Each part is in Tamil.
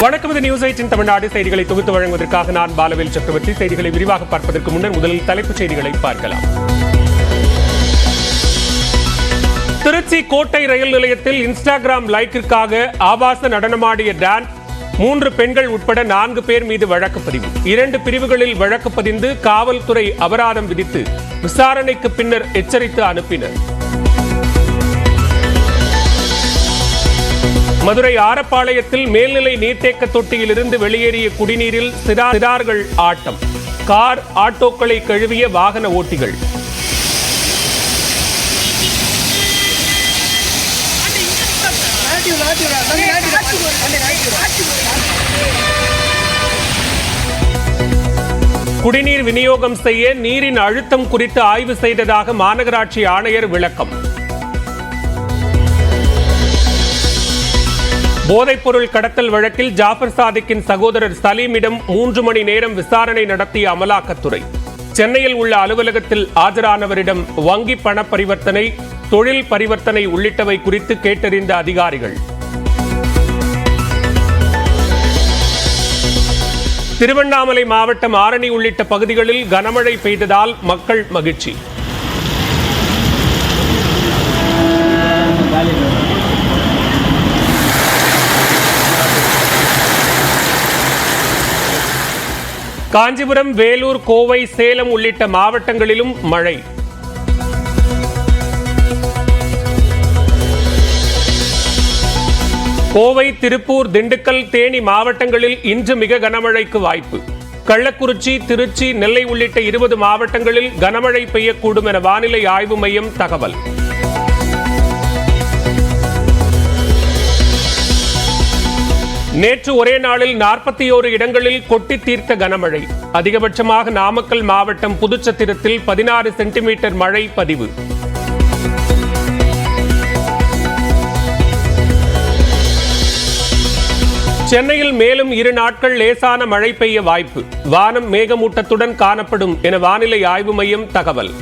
வணக்கம். இது நியூஸ் 8 தமிழ்நாடு செய்திகளை தொகுத்து வழங்குவதற்காக நான் பாலவேல் சக்கரவர்த்தி. செய்திகளை விரிவாக பார்ப்பதற்கு முன்னர் முதலில் தலைப்புச் செய்திகளை பார்க்கலாம். திருச்சி கோட்டை ரயில் நிலையத்தில் இன்ஸ்டாகிராம் லைக்கிற்காக ஆபாச நடனமாடிய டான் 3 பெண்கள் உட்பட 4 பேர் மீது வழக்கு பதிவு. 2 பிரிவுகளில் வழக்கு பதிந்து காவல்துறை அபராதம் விதித்து விசாரணைக்கு பின்னர் எச்சரித்து அனுப்பினர். மதுரை ஆரப்பாளையத்தில் மேல்நிலை நீர்த்தேக்க தொட்டியிலிருந்து வெளியேறிய குடிநீரில் சிறார்கள் ஆட்டம். கார் ஆட்டோக்களை கழுவிய வாகன ஓட்டிகள். குடிநீர் விநியோகம் செய்ய நீரின் அழுத்தம் குறித்து ஆய்வு செய்ததாக மாநகராட்சி ஆணையர் விளக்கம். போதைப்பொருள் கடத்தல் வழக்கில் ஜாஃபர் சாதிக்கின் சகோதரர் சலீமிடம் 3 மணி நேரம் விசாரணை நடத்திய அமலாக்கத்துறை. சென்னையில் உள்ள அலுவலகத்தில் ஆஜரானவரிடம் வங்கி பண பரிவர்த்தனை, தொழில் பரிவர்த்தனை உள்ளிட்டவை குறித்து கேட்டறிந்த அதிகாரிகள். திருவண்ணாமலை மாவட்டம் ஆரணி உள்ளிட்ட பகுதிகளில் கனமழை பெய்ததால் மக்கள் மகிழ்ச்சி. காஞ்சிபுரம், வேலூர், கோவை, சேலம் உள்ளிட்ட மாவட்டங்களிலும் மழை. கோவை, திருப்பூர், திண்டுக்கல், தேனி மாவட்டங்களில் இன்று மிக கனமழைக்கு வாய்ப்பு. கள்ளக்குறிச்சி, திருச்சி, நெல்லை உள்ளிட்ட 20 மாவட்டங்களில் கனமழை பெய்யக்கூடும் என வானிலை ஆய்வு மையம் தகவல். நேற்று ஒரே நாளில் 41 இடங்களில் கொட்டி தீர்த்த கனமழை. அதிகபட்சமாக நாமக்கல் மாவட்டம் புதுச்சத்திரத்தில் 16 சென்டிமீட்டர் மழை பதிவு. சென்னையில் மேலும் 2 நாட்கள் லேசான மழை பெய்ய வாய்ப்பு. வானம் மேகமூட்டத்துடன் காணப்படும் என வானிலை ஆய்வு மையம் தகவல்.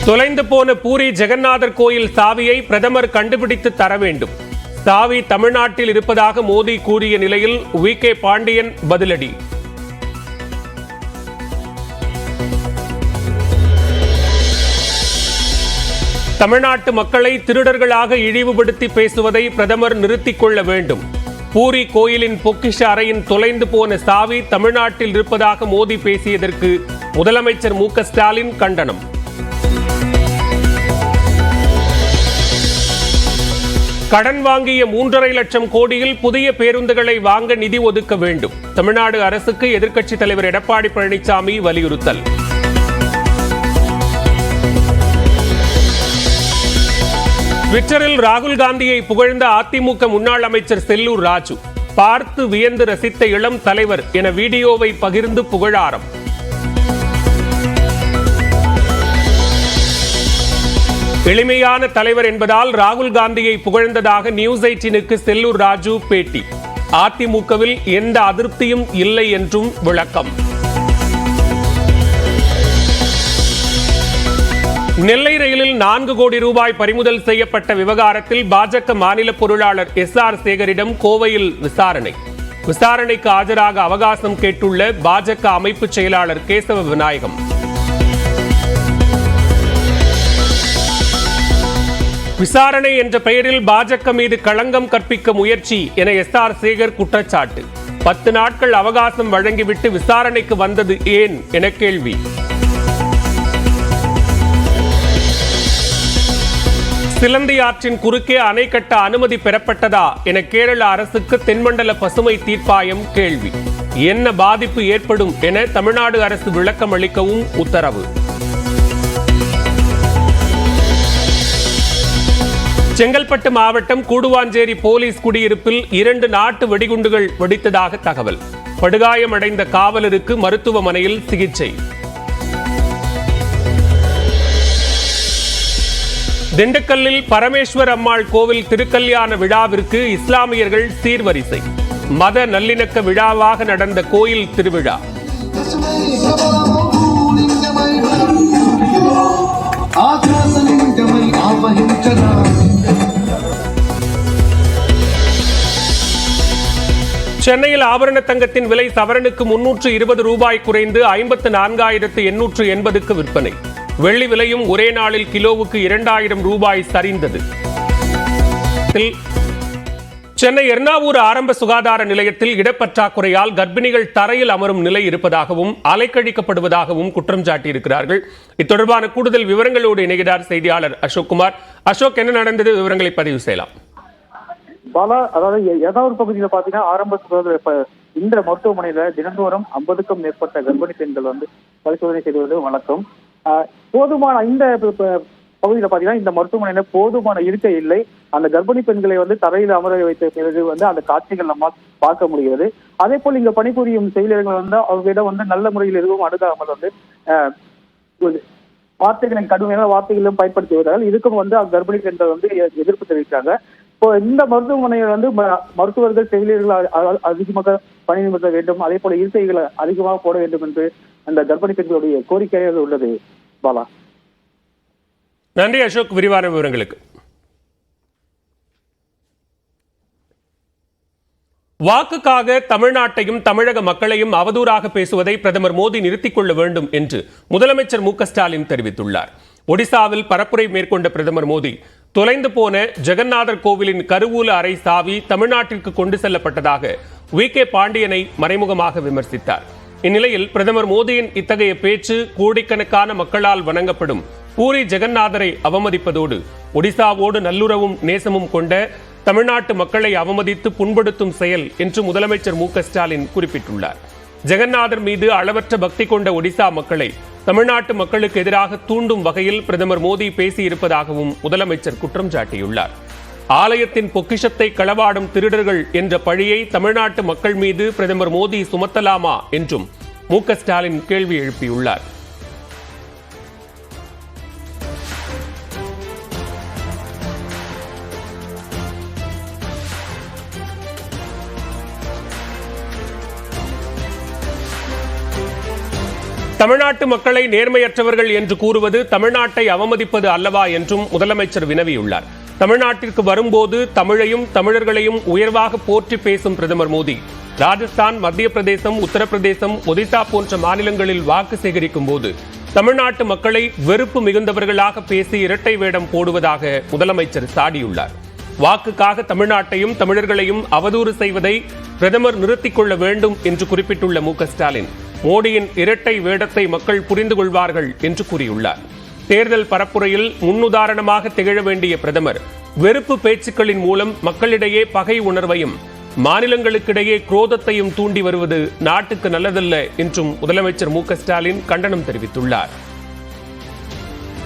தொலைந்து போன பூரி ஜெகநாதர் கோயில் சாவியை பிரதமர் கண்டுபிடித்து தர வேண்டும். சாவி தமிழ்நாட்டில் இருப்பதாக மோடி கூறிய நிலையில் வி.கே. பாண்டியன் பதிலடி. தமிழ்நாட்டு மக்களை திருடர்களாக இழிவுபடுத்தி பேசுவதை பிரதமர் நிறுத்திக் கொள்ள வேண்டும். பூரி கோயிலின் பொக்கிஷ அறையின் தொலைந்து போன சாவி தமிழ்நாட்டில் இருப்பதாக மோடி பேசியதற்கு முதலமைச்சர் மு.க. ஸ்டாலின் கண்டனம். கடன் வாங்கிய 3.5 லட்சம் கோடியில் புதிய பேருந்துகளை வாங்க நிதி ஒதுக்க வேண்டும். தமிழ்நாடு அரசுக்கு எதிர்க்கட்சித் தலைவர் எடப்பாடி பழனிசாமி வலியுறுத்தல். ட்விட்டரில் ராகுல் காந்தியை புகழ்ந்த அதிமுக முன்னாள் அமைச்சர் செல்லூர் ராஜு. பார்த்து வியந்து ரசித்த இளம் தலைவர் என வீடியோவை பகிர்ந்து புகழாரம். எளிமையான தலைவர் என்பதால் ராகுல் காந்தியை புகழ்ந்ததாக நியூஸ் 18க்கு செல்லூர் ராஜு பேட்டி. அதிமுகவில் எந்த அதிருப்தியும் இல்லை என்றும் விளக்கம். நெல்லை ரயிலில் 4 கோடி ரூபாய் பறிமுதல் செய்யப்பட்ட விவகாரத்தில் பாஜக மாநில பொருளாளர் எஸ்.ஆர். சேகரிடம் கோவையில் விசாரணை. விசாரணைக்கு ஆஜராக அவகாசம் கேட்டுள்ள பாஜக அமைப்பு செயலாளர் கேசவ விநாயகம். விசாரணை என்ற பெயரில் பாஜக மீது களங்கம் கற்பிக்க முயற்சி என எஸ்.ஆர். சேகர் குற்றச்சாட்டு. 10 நாட்கள் அவகாசம் வழங்கிவிட்டு விசாரணைக்கு வந்தது ஏன் என கேள்வி. சிலந்தி ஆற்றின் குறுக்கே அணை கட்ட அனுமதி பெறப்பட்டதா என கேரள அரசுக்கு தென்மண்டல பசுமை தீர்ப்பாயம் கேள்வி. என்ன பாதிப்பு ஏற்படும் என தமிழ்நாடு அரசு விளக்கம் அளிக்கவும் உத்தரவு. செங்கல்பட்டு மாவட்டம் கூடுவாஞ்சேரி போலீஸ் குடியிருப்பில் 2 நாட்டு வெடிகுண்டுகள் வெடித்ததாக தகவல். படுகாயமடைந்த காவலருக்கு மருத்துவமனையில் சிகிச்சை. திண்டுக்கல்லில் பரமேஸ்வர் அம்மாள் கோவில் திருக்கல்யாண விழாவிற்கு இஸ்லாமியர்கள் சீர்வரிசை. மத நல்லிணக்க விழாவாக நடந்த கோயில் திருவிழா. ఆకాశలింగమై ఆవహించరా சென்னையில் ஆபரண தங்கத்தின் விலை சவரனுக்கு 320 ரூபாய் குறைந்து 54,880க்கு விற்பனை. வெள்ளி விலையும் ஒரே நாளில் கிலோவுக்கு 2000 ரூபாய் சரிந்தது. சென்னை எர்ணாவூர் ஆரம்ப சுகாதார நிலையத்தில் இடப்பற்றாக்குறையால் கர்ப்பிணிகள் தரையில் அமரும் நிலை இருப்பதாகவும் அலைக்கழிக்கப்படுவதாகவும் குற்றம் சாட்டியிருக்கிறார்கள். இத்தொடர்பான கூடுதல் விவரங்களோடு இணைகிறார் செய்தியாளர் அசோக்குமார். அசோக், என்ன நடந்தது? விவரங்களை பதிவு செய்யலாம். பாலா, அதாவது ஏதாவது பகுதியில பாத்தீங்கன்னா ஆரம்ப சுகாதார இந்த மருத்துவமனையில தினந்தோறும் 50க்கும் மேற்பட்ட கர்ப்பிணி பெண்கள் பரிசோதனை செய்வது வழக்கம். போதுமான இந்த பகுதியில பாத்தீங்கன்னா இந்த மருத்துவமனையில போதுமான இருக்கை இல்லை. அந்த கர்ப்பிணி பெண்களை தரையில் அமர வைத்த பிறகு அந்த காட்சிகள் நம்ம பார்க்க முடிகிறது. அதே போல் இங்க பணிபுரியும் செவிலியர்கள் அவர்களிடம் நல்ல முறையில் எதுவும் அணுகாமல் வார்த்தைகளை கடுமையான வார்த்தைகளும் பயன்படுத்துவதால் இதுக்கும் கர்ப்பிணி பெண்கள் எதிர்ப்பு தெரிவிக்கிறாங்க. இப்போ இந்த மருத்துவமனையில் மருத்துவர்கள் செவிலியர்கள் அதிகமாக பணி நிமிட வேண்டும், அதே போல இருக்கைகளை அதிகமாக போட வேண்டும் என்று அந்த கர்ப்பிணி பெண்களுடைய கோரிக்கையாக உள்ளது. பாலா, நன்றி அசோக், விரிவான விவரங்களுக்கு. வாக்குக்காக தமிழ்நாட்டையும் தமிழக மக்களையும் அவதூறாக பேசுவதை பிரதமர் மோடி நிறுத்திக் கொள்ள வேண்டும் என்று முதலமைச்சர் மு க ஸ்டாலின் தெரிவித்துள்ளார். ஒடிசாவில் பரப்புரை மேற்கொண்ட பிரதமர் மோடி தொலைந்து போன ஜெகநாதர் கோவிலின் கருவூல அறை சாவி தமிழ்நாட்டிற்கு கொண்டு செல்லப்பட்டதாக வி.கே. பாண்டியனை மறைமுகமாக விமர்சித்தார். இந்நிலையில் பிரதமர் மோடியின் இத்தகைய பேச்சு கோடிக்கணக்கான மக்களால் வணங்கப்படும் பூரி ஜெகநாதரை அவமதிப்பதோடு ஒடிசாவோடு நல்லுறவும் நேசமும் கொண்ட தமிழ்நாட்டு மக்களை அவமதித்து புண்படுத்தும் செயல் என்று முதலமைச்சர் மு க ஸ்டாலின் குறிப்பிட்டுள்ளார். ஜெகநாதர் மீது அளவற்ற பக்தி கொண்ட ஒடிசா மக்களை தமிழ்நாட்டு மக்களுக்கு எதிராக தூண்டும் வகையில் பிரதமர் மோடி பேசியிருப்பதாகவும் முதலமைச்சர் குற்றம் சாட்டியுள்ளார். ஆலயத்தின் பொக்கிஷத்தை களவாடும் திருடர்கள் என்ற பழியை தமிழ்நாட்டு மக்கள் மீது பிரதமர் மோடி சுமத்தலாமா என்றும் மு க ஸ்டாலின் கேள்வி எழுப்பியுள்ளார். தமிழ்நாட்டு மக்களை நேர்மையற்றவர்கள் என்று கூறுவது தமிழ்நாட்டை அவமதிப்பது அல்லவா என்றும் முதலமைச்சர் வினவியுள்ளார். தமிழ்நாட்டிற்கு வரும்போது தமிழையும் தமிழர்களையும் உயர்வாக போற்றி பேசும் பிரதமர் மோடி ராஜஸ்தான், மத்திய பிரதேசம், உத்தரப்பிரதேசம், ஒடிசா போன்ற மாநிலங்களில் வாக்கு சேகரிக்கும் போது தமிழ்நாட்டு மக்களை வெறுப்பு மிகுந்தவர்களாக பேசி இரட்டை வேடம் போடுவதாக முதலமைச்சர் சாடியுள்ளார். வாக்குக்காக தமிழ்நாட்டையும் தமிழர்களையும் அவதூறு செய்வதை பிரதமர் நிறுத்திக் கொள்ள வேண்டும் என்று குறிப்பிட்டுள்ள மு க ஸ்டாலின் மோடியின் இரட்டை வேடத்தை மக்கள் புரிந்து கொள்வார்கள் என்று கூறியுள்ளார். தேர்தல் பரப்புரையில் முன்னுதாரணமாக திகழ வேண்டிய பிரதமர் வெறுப்பு பேச்சுக்களின் மூலம் மக்களிடையே பகை உணர்வையும் மாநிலங்களுக்கிடையே குரோதத்தையும் தூண்டி வருவது நாட்டுக்கு நல்லதல்ல என்றும் முதலமைச்சர் மு க ஸ்டாலின் கண்டனம் தெரிவித்துள்ளார்.